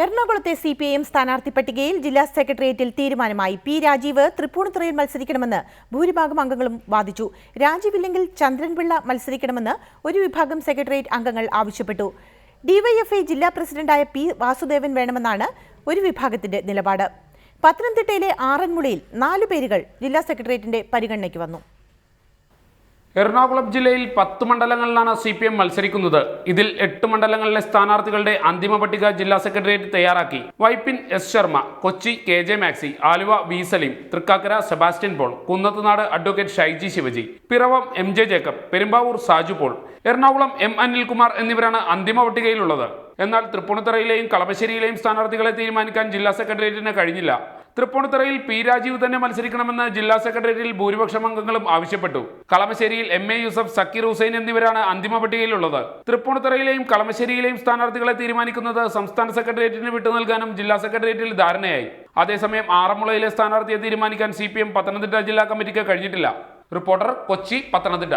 എറണാകുളത്തെ CPIM സ്ഥാനാർത്ഥി പട്ടികയിൽ ജില്ലാ സെക്രട്ടേറിയറ്റിൽ തീരുമാനമായി. പി രാജീവ് തൃപ്പൂണിത്തുറയിൽ മത്സരിക്കണമെന്ന് ഭൂരിഭാഗം അംഗങ്ങളും വാദിച്ചു. രാജീവില്ലെങ്കിൽ ചന്ദ്രൻപിള്ള മത്സരിക്കണമെന്ന് ഒരു വിഭാഗം സെക്രട്ടേറിയറ്റ് അംഗങ്ങൾ ആവശ്യപ്പെട്ടു. DYFI ജില്ലാ പ്രസിഡന്റായ P വാസുദേവൻ വേണമെന്നാണ് ഒരു വിഭാഗത്തിന്റെ നിലപാട്. പത്തനംതിട്ടയിലെ ആറന്മുളയിൽ 4 പേരുകൾ ജില്ലാ സെക്രട്ടേറിയറ്റിന്റെ പരിഗണനയ്ക്ക് വന്നു. എറണാകുളം ജില്ലയിൽ 10 മണ്ഡലങ്ങളിലാണ് CPM മത്സരിക്കുന്നത്. ഇതിൽ 8 മണ്ഡലങ്ങളിലെ സ്ഥാനാർത്ഥികളുടെ അന്തിമ പട്ടിക ജില്ലാ സെക്രട്ടേറിയറ്റ് തയ്യാറാക്കി. Vypin S Sharma, Kochi KJ Maxi, Aluva V Saleem, Thrikkakara Sebastian Paul, Kunnathunad advocate Shaiji Shivaji, Piravom MJ Jacob, Perumbavoor Saju Paul, Ernakulam M Anilkumar എന്നിവരാണ് അന്തിമ പട്ടികയിലുള്ളത്. എന്നാൽ തൃപ്പൂണിത്തുറയിലെയും കളമശ്ശേരിയിലെയും സ്ഥാനാർത്ഥികളെ തീരുമാനിക്കാൻ ജില്ലാ സെക്രട്ടേറിയറ്റിന് കഴിഞ്ഞില്ല. തൃപ്പൂണിത്തുറയിൽ P രാജീവ് തന്നെ മത്സരിക്കണമെന്ന് ജില്ലാ സെക്രട്ടേറിയറ്റിൽ ഭൂരിപക്ഷം അംഗങ്ങളും ആവശ്യപ്പെട്ടു. കളമശ്ശേരിയിൽ MA യൂസഫ്, സക്കീർ ഹുസൈൻ എന്നിവരാണ് അന്തിമ പട്ടികയിലുള്ളത്. തൃപ്പൂണിത്തുറയിലെയും കളമശ്ശേരിയിലെയും സ്ഥാനാർത്ഥികളെ തീരുമാനിക്കുന്നത് സംസ്ഥാന സെക്രട്ടേറിയറ്റിന് വിട്ടു നൽകാനും ജില്ലാ സെക്രട്ടേറിയറ്റിൽ ധാരണയായി. അതേസമയം ആറന്മുളയിലെ സ്ഥാനാർത്ഥിയെ തീരുമാനിക്കാൻ CPM പത്തനംതിട്ട ജില്ലാ കമ്മിറ്റിക്ക് കഴിഞ്ഞിട്ടില്ല. റിപ്പോർട്ടർ, കൊച്ചി, പത്തനംതിട്ട.